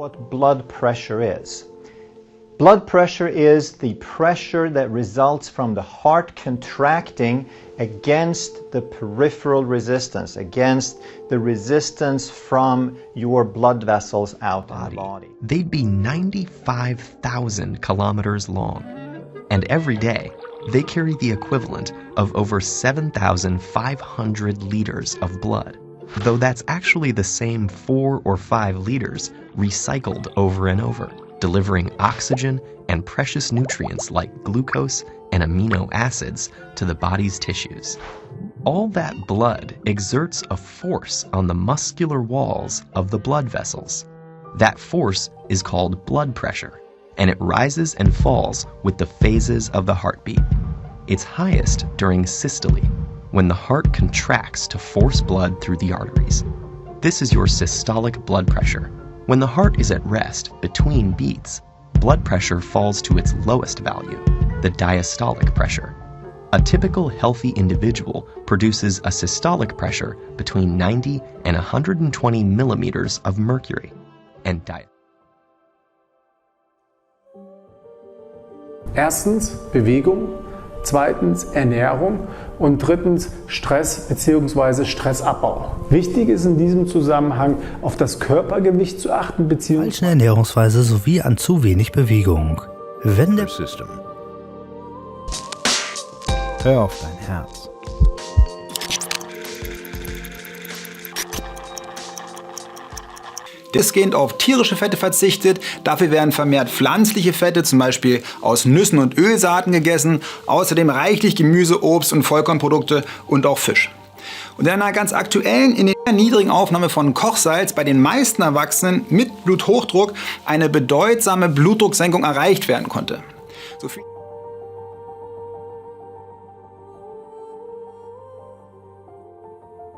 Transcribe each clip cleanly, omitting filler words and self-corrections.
what blood pressure is. Blood pressure is the pressure that results from the heart contracting against the peripheral resistance, against the resistance from your blood vessels out in the body. They'd be 95,000 kilometers long. And every day, they carry the equivalent of over 7,500 liters of blood, though that's actually the same 4 or 5 liters recycled over and over, delivering oxygen and precious nutrients like glucose and amino acids to the body's tissues. All that blood exerts a force on the muscular walls of the blood vessels. That force is called blood pressure, and it rises and falls with the phases of the heartbeat. It's highest during systole, when the heart contracts to force blood through the arteries. This is your systolic blood pressure. When the heart is at rest between beats, blood pressure falls to its lowest value, the diastolic pressure. A typical healthy individual produces a systolic pressure between 90 and 120 millimeters of mercury. And Erstens Bewegung, zweitens Ernährung und drittens Stress bzw. Stressabbau. Wichtig ist in diesem Zusammenhang auf das Körpergewicht zu achten bzw. falsche Ernährungsweise sowie an zu wenig Bewegung. Wenn der Hör auf dein Herz. Desgehend auf tierische Fette verzichtet, dafür werden vermehrt pflanzliche Fette, zum Beispiel aus Nüssen und Ölsaaten gegessen, außerdem reichlich Gemüse, Obst und Vollkornprodukte und auch Fisch. Und in einer ganz aktuellen, in der niedrigen Aufnahme von Kochsalz bei den meisten Erwachsenen mit Bluthochdruck eine bedeutsame Blutdrucksenkung erreicht werden konnte.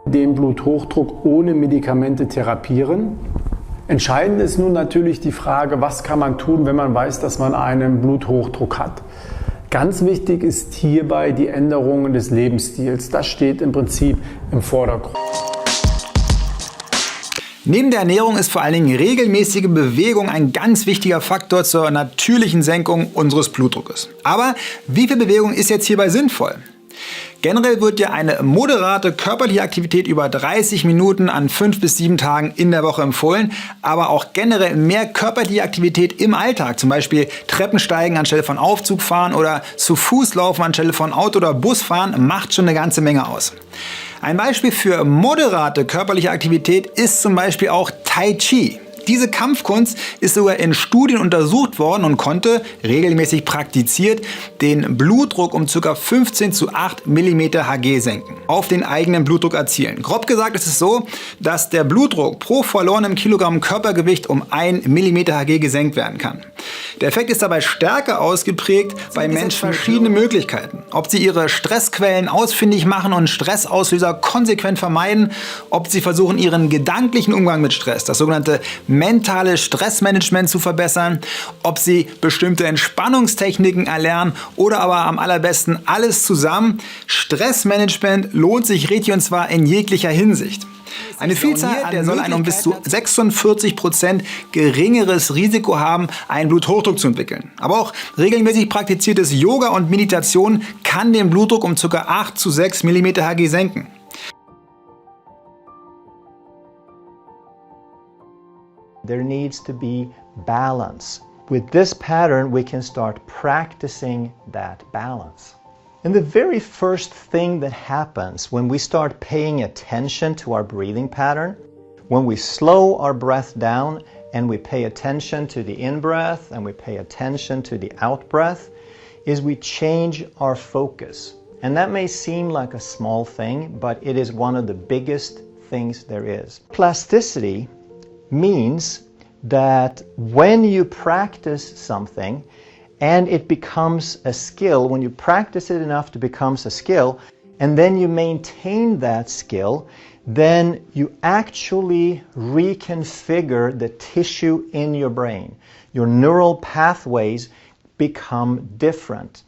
Den Bluthochdruck ohne Medikamente therapieren. Entscheidend ist nun natürlich die Frage, was kann man tun, wenn man weiß, dass man einen Bluthochdruck hat. Ganz wichtig ist hierbei die Änderung des Lebensstils. Das steht im Prinzip im Vordergrund. Neben der Ernährung ist vor allen Dingen regelmäßige Bewegung ein ganz wichtiger Faktor zur natürlichen Senkung unseres Blutdruckes. Aber wie viel Bewegung ist jetzt hierbei sinnvoll? Generell wird ja eine moderate körperliche Aktivität über 30 Minuten an 5 bis 7 Tagen in der Woche empfohlen, aber auch generell mehr körperliche Aktivität im Alltag, zum Beispiel Treppensteigen anstelle von Aufzug fahren oder zu Fuß laufen anstelle von Auto oder Bus fahren, macht schon eine ganze Menge aus. Ein Beispiel für moderate körperliche Aktivität ist zum Beispiel auch Tai Chi. Diese Kampfkunst ist sogar in Studien untersucht worden und konnte, regelmäßig praktiziert, den Blutdruck um ca. 15:8 mm Hg senken, auf den eigenen Blutdruck erzielen. Grob gesagt ist es so, dass der Blutdruck pro verlorenem Kilogramm Körpergewicht um 1 mm Hg gesenkt werden kann. Der Effekt ist dabei stärker ausgeprägt bei Menschen verschiedene Möglichkeiten. Ob sie ihre Stressquellen ausfindig machen und Stressauslöser konsequent vermeiden, ob sie versuchen, ihren gedanklichen Umgang mit Stress, das sogenannte mentale Stressmanagement zu verbessern, ob sie bestimmte Entspannungstechniken erlernen oder aber am allerbesten alles zusammen. Stressmanagement lohnt sich richtig und zwar in jeglicher Hinsicht. Eine Vielzahl der soll ein um bis zu 46% geringeres Risiko haben, einen Bluthochdruck zu entwickeln. Aber auch regelmäßig praktiziertes Yoga und Meditation kann den Blutdruck um ca. 8:6 mm Hg senken. There needs to be balance. With this pattern, we can start practicing that balance. And the very first thing that happens when we start paying attention to our breathing pattern, when we slow our breath down and we pay attention to the in-breath and we pay attention to the out-breath, is we change our focus. And that may seem like a small thing, but it is one of the biggest things there is. Plasticity means that when you practice something and it becomes a skill, when you practice it enough to become a skill, and then you maintain that skill, then you actually reconfigure the tissue in your brain. Your neural pathways become different.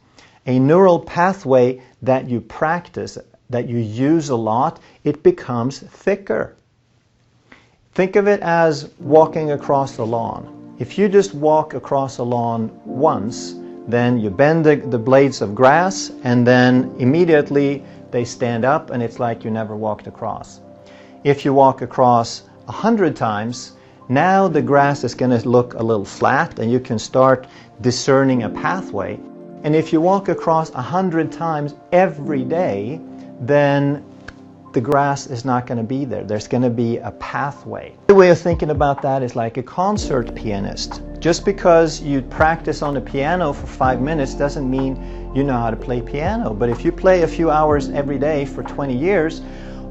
A neural pathway that you practice, that you use a lot, it becomes thicker. Think of it as walking across the lawn. If you just walk across a lawn once, then you bend the blades of grass and then immediately they stand up and it's like you never walked across. If you walk across 100 times, now the grass is going to look a little flat and you can start discerning a pathway. And if you walk across 100 times every day, then the grass is not going to be there. There's going to be a pathway. The way of thinking about that is like a concert pianist. Just because you practice on the piano for 5 minutes doesn't mean you know how to play piano. But if you play a few hours every day for 20 years,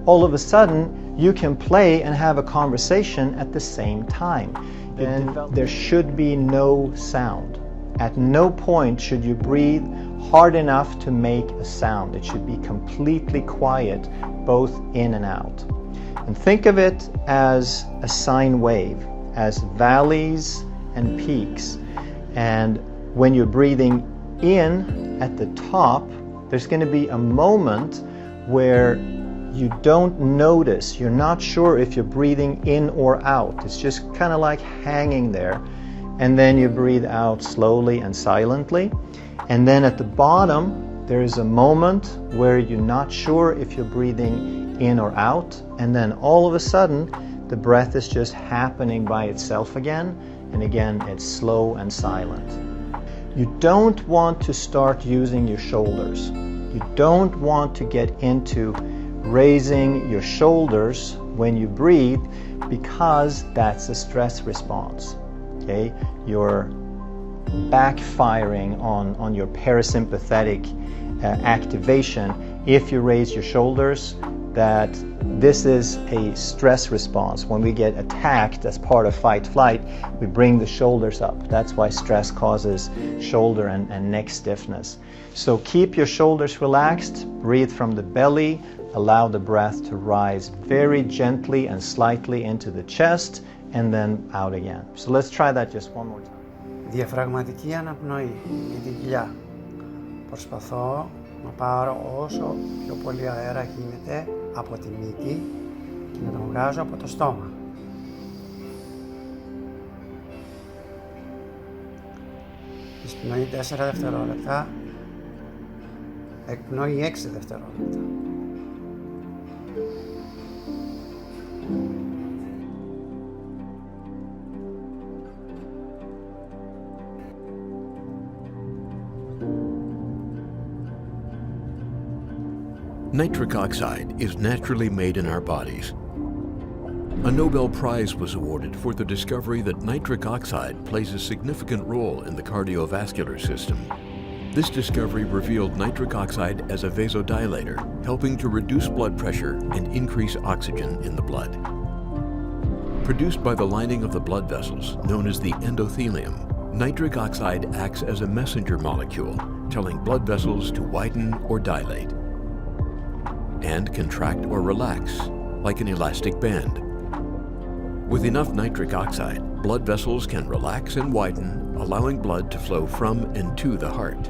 all of a sudden you can play and have a conversation at the same time. And there should be no sound. At no point should you breathe hard enough to make a sound. It should be completely quiet, both in and out. And think of it as a sine wave, as valleys and peaks. And when you're breathing in at the top, there's going to be a moment where you don't notice, you're not sure if you're breathing in or out. It's just kind of like hanging there. And then you breathe out slowly and silently. And then at the bottom, there is a moment where you're not sure if you're breathing in or out. And then all of a sudden, the breath is just happening by itself again. And again, it's slow and silent. You don't want to start using your shoulders. You don't want to get into raising your shoulders when you breathe, because that's a stress response. Okay, you're backfiring on your parasympathetic activation if you raise your shoulders. That this is a stress response. When we get attacked as part of fight-flight, we bring the shoulders up. That's why stress causes shoulder and neck stiffness. So keep your shoulders relaxed, breathe from the belly, allow the breath to rise very gently and slightly into the chest, and then out again. So let's try that just one more time. Διαφραγματική αναπνοή για την κοιλιά. Προσπαθώ να πάρω όσο πιο πολύ αέρα γίνεται από τη μύτη και να τον βγάζω από το στόμα. Εισπνοή 4 δευτερόλεπτα, εκπνοή 6 δευτερόλεπτα. Nitric oxide is naturally made in our bodies. A Nobel Prize was awarded for the discovery that nitric oxide plays a significant role in the cardiovascular system. This discovery revealed nitric oxide as a vasodilator, helping to reduce blood pressure and increase oxygen in the blood. Produced by the lining of the blood vessels, known as the endothelium, nitric oxide acts as a messenger molecule, telling blood vessels to widen or dilate, and contract or relax, like an elastic band. With enough nitric oxide, blood vessels can relax and widen, allowing blood to flow from and to the heart.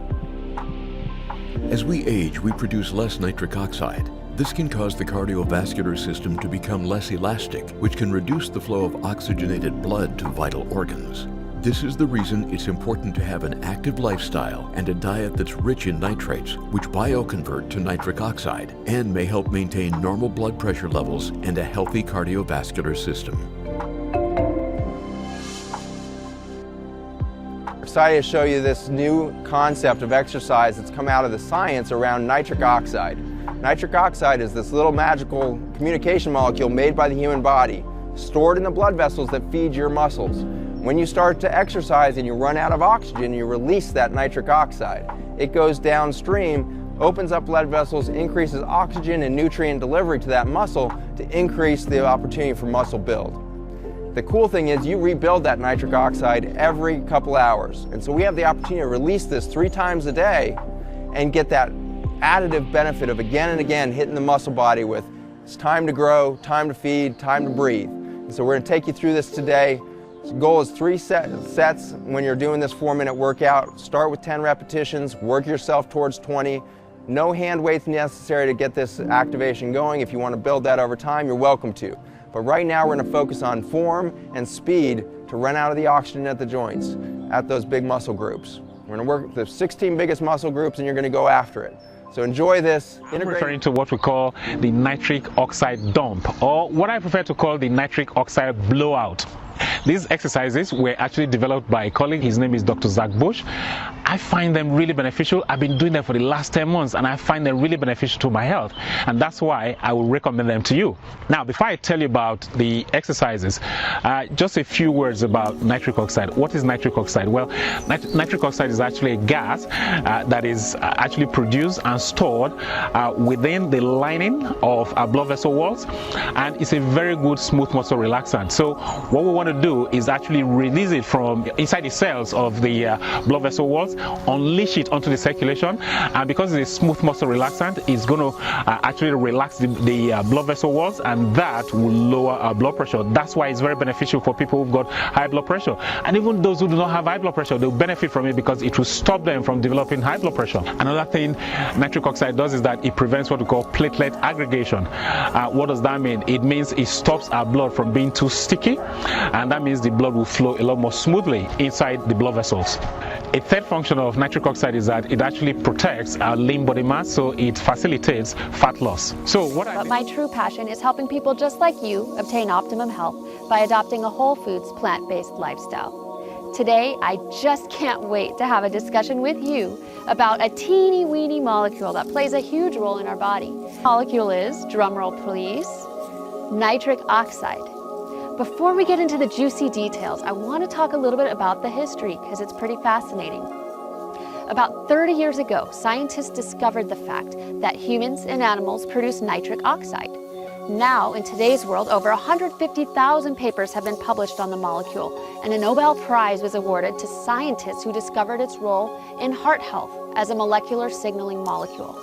As we age, we produce less nitric oxide. This can cause the cardiovascular system to become less elastic, which can reduce the flow of oxygenated blood to vital organs. This is the reason it's important to have an active lifestyle and a diet that's rich in nitrates, which bioconvert to nitric oxide and may help maintain normal blood pressure levels and a healthy cardiovascular system. We're excited to show you this new concept of exercise that's come out of the science around nitric oxide. Nitric oxide is this little magical communication molecule made by the human body, stored in the blood vessels that feed your muscles. When you start to exercise and you run out of oxygen, you release that nitric oxide. It goes downstream, opens up blood vessels, increases oxygen and nutrient delivery to that muscle to increase the opportunity for muscle build. The cool thing is you rebuild that nitric oxide every couple hours. And so we have the opportunity to release this 3 times a day and get that additive benefit of again and again hitting the muscle body with it's time to grow, time to feed, time to breathe. And so we're going to take you through this today. The goal is 3 sets when you're doing this 4-minute workout. Start with 10 repetitions, work yourself towards 20. No hand weights necessary to get this activation going. If you want to build that over time, you're welcome to. But right now we're going to focus on form and speed to run out of the oxygen at the joints, at those big muscle groups. We're going to work with the 16 biggest muscle groups and you're going to go after it. So enjoy this. I'm referring to what we call the nitric oxide dump, or what I prefer to call the nitric oxide blowout. These exercises were actually developed by a colleague. His name is Dr. Zach Bush. I find them really beneficial. I've been doing them for the last 10 months and I find them really beneficial to my health. And that's why I will recommend them to you. Now, before I tell you about the exercises, just a few words about nitric oxide. What is nitric oxide? Well, nitric oxide is actually a gas that is actually produced and stored within the lining of our blood vessel walls. And it's a very good smooth muscle relaxant. So what we want to do is actually release it from inside the cells of the blood vessel walls, unleash it onto the circulation, and because it's a smooth muscle relaxant, it's going to actually relax the blood vessel walls, and that will lower our blood pressure. That's why it's very beneficial for people who've got high blood pressure, and even those who do not have high blood pressure, they'll benefit from it because it will stop them from developing high blood pressure. Another thing nitric oxide does is that it prevents what we call platelet aggregation. What does that mean? It means it stops our blood from being too sticky, and that means the blood will flow a lot more smoothly inside the blood vessels. A third function of nitric oxide is that it actually protects our lean body mass, so it facilitates fat loss. But my true passion is helping people just like you obtain optimum health by adopting a whole foods, plant-based lifestyle. Today, I just can't wait to have a discussion with you about a teeny-weeny molecule that plays a huge role in our body. The molecule is, drumroll please, nitric oxide. Before we get into the juicy details, I want to talk a little bit about the history because it's pretty fascinating. About 30 years ago, scientists discovered the fact that humans and animals produce nitric oxide. Now, in today's world, over 150,000 papers have been published on the molecule, and a Nobel Prize was awarded to scientists who discovered its role in heart health as a molecular signaling molecule.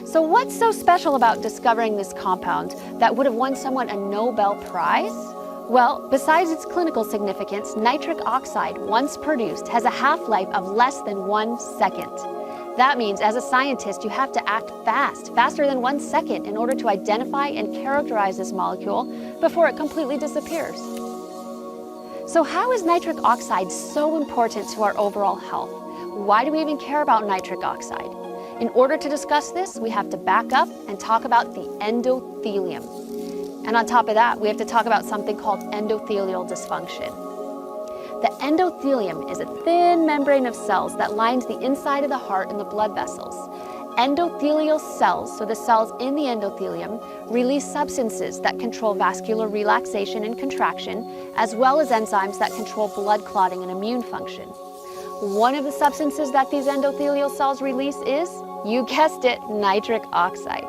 So what's so special about discovering this compound that would have won someone a Nobel Prize? Well, besides its clinical significance, nitric oxide, once produced, has a half-life of less than 1 second. That means, as a scientist, you have to act fast, faster than 1 second, in order to identify and characterize this molecule before it completely disappears. So how is nitric oxide so important to our overall health? Why do we even care about nitric oxide? In order to discuss this, we have to back up and talk about the endothelium. And on top of that, we have to talk about something called endothelial dysfunction. The endothelium is a thin membrane of cells that lines the inside of the heart and the blood vessels. Endothelial cells, so the cells in the endothelium, release substances that control vascular relaxation and contraction, as well as enzymes that control blood clotting and immune function. One of the substances that these endothelial cells release is, you guessed it, nitric oxide.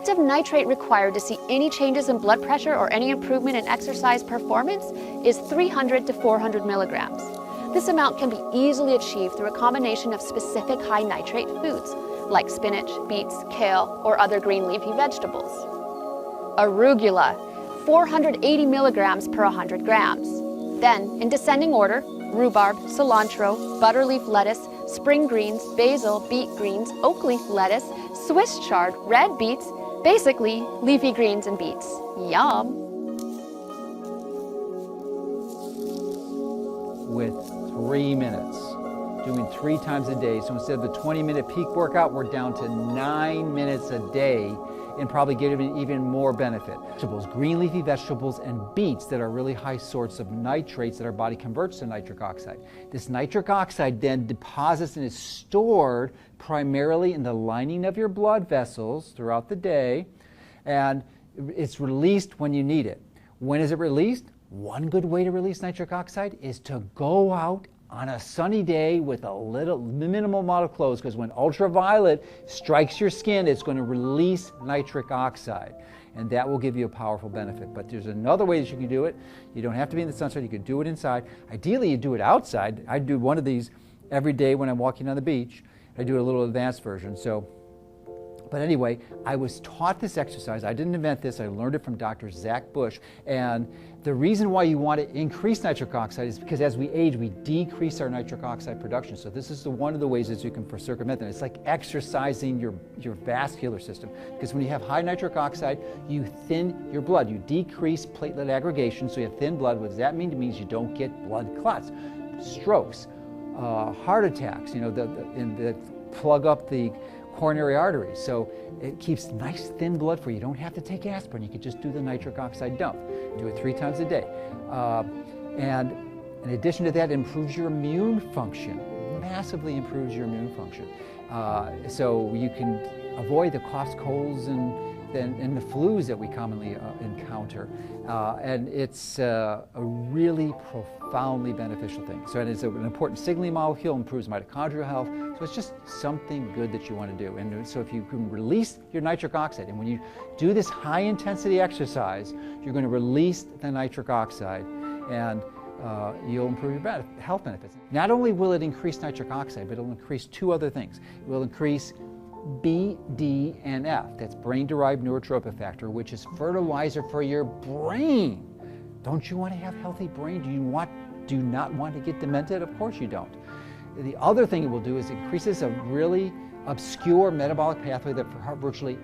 The amount of nitrate required to see any changes in blood pressure or any improvement in exercise performance is 300 to 400 milligrams. This amount can be easily achieved through a combination of specific high nitrate foods, like spinach, beets, kale, or other green leafy vegetables. Arugula, 480 milligrams per 100 grams. Then, in descending order, rhubarb, cilantro, butterleaf lettuce, spring greens, basil, beet greens, oak leaf lettuce, Swiss chard, red beets, basically leafy greens and beets. Yum! With 3 minutes, doing 3 times a day. So instead of the 20-minute peak workout, we're down to 9 minutes a day and probably giving even more benefit. Vegetables, green leafy vegetables and beets that are really high sorts of nitrates that our body converts to nitric oxide. This nitric oxide then deposits and is stored primarily in the lining of your blood vessels throughout the day, and it's released when you need it. When is it released? One good way to release nitric oxide is to go out on a sunny day with a minimal amount of clothes, because when ultraviolet strikes your skin, it's going to release nitric oxide, and that will give you a powerful benefit. But there's another way that you can do it. You don't have to be in the sunshine. You can do it inside. Ideally, you do it outside. I do one of these every day when I'm walking on the beach. I do a little advanced version. So But anyway, I was taught this exercise. I didn't invent this. I learned it from Dr. Zach Bush. And the reason why you want to increase nitric oxide is because as we age, we decrease our nitric oxide production. So this is one of the ways that you can circumvent that. It's like exercising your vascular system. Because when you have high nitric oxide, you thin your blood. You decrease platelet aggregation, so you have thin blood. What does that mean? It means you don't get blood clots, strokes, heart attacks, that plug up the coronary arteries. So it keeps nice thin blood for you. You don't have to take aspirin. You can just do the nitric oxide dump. Do it 3 times a day. And in addition to that, it improves your immune function, massively improves your immune function. So you can avoid the coughs, colds, and the flus that we commonly encounter. And it's a really profoundly beneficial thing. So it is an important signaling molecule, improves mitochondrial health. So it's just something good that you want to do. And so if you can release your nitric oxide, and when you do this high intensity exercise, you're going to release the nitric oxide, and you'll improve your health benefits. Not only will it increase nitric oxide, but it'll increase 2 other things. It will increase BDNF, that's brain-derived neurotrophic factor, which is fertilizer for your brain. Don't you want to have a healthy brain? Do you not want to get demented? Of course you don't. The other thing it will do is it increases a really obscure metabolic pathway that virtually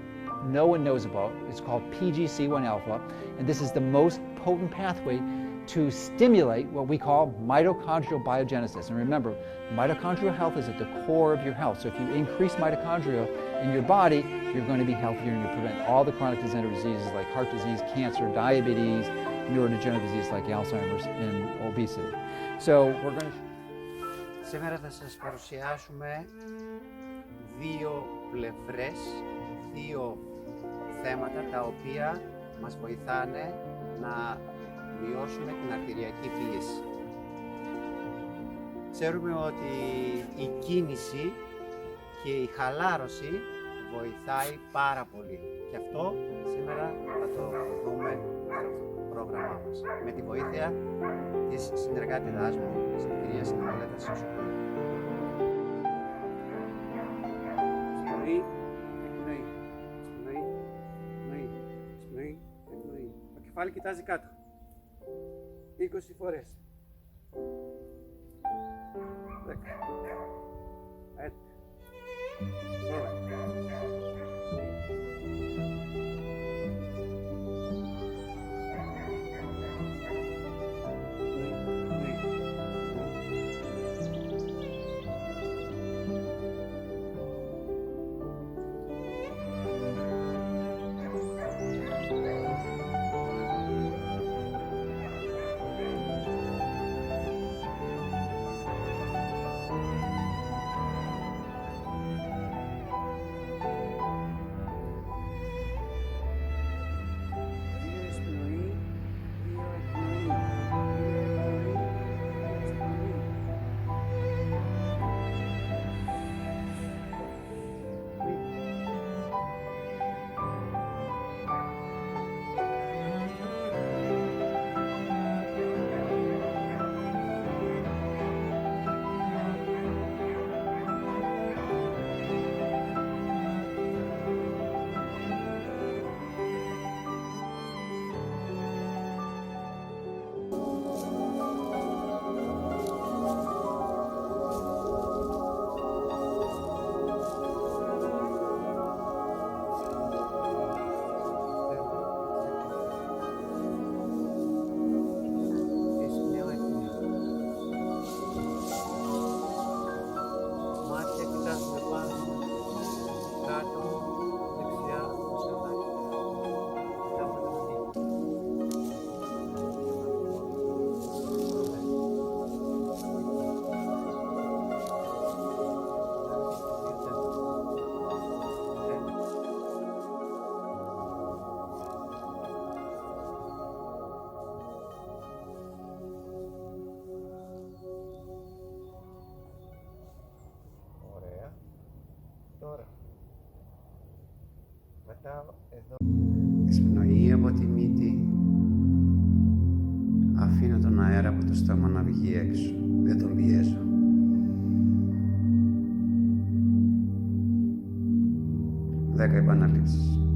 no one knows about. It's called PGC1 alpha, and this is the most potent pathway to stimulate what we call mitochondrial biogenesis. And remember, mitochondrial health is at the core of your health. So if you increase mitochondria in your body, you're going to be healthier and you prevent all the chronic degenerative diseases like heart disease, cancer, diabetes, neurodegenerative diseases like Alzheimer's and obesity. So we're going to... Σήμερα θα σας παρουσιάσουμε 2 πλευρές, 2 θέματα τα οποία μας βοηθάνε να μειώσουμε την αρτηριακή πίεση. Ξέρουμε ότι η κίνηση και η χαλάρωση βοηθάει πάρα πολύ. Και αυτό σήμερα θα το δούμε στο πρόγραμμά μας. Με τη βοήθεια της συνεργάτηδάς μου, της κυρίας Συναμελέτας Σωσοπούλου. Εισπνοή, εκπνοή, εισπνοή, εκπνοή, εισπνοή, εκπνοή. Το κεφάλι κοιτάζει κάτω. 20 φορές. 10. Έτσι. Τώρα, μετά εδώ. Εισπνοή από τη μύτη. Αφήνω τον αέρα από το στόμα να βγει έξω. Δεν τον πιέζω. 10 επαναλήψεις.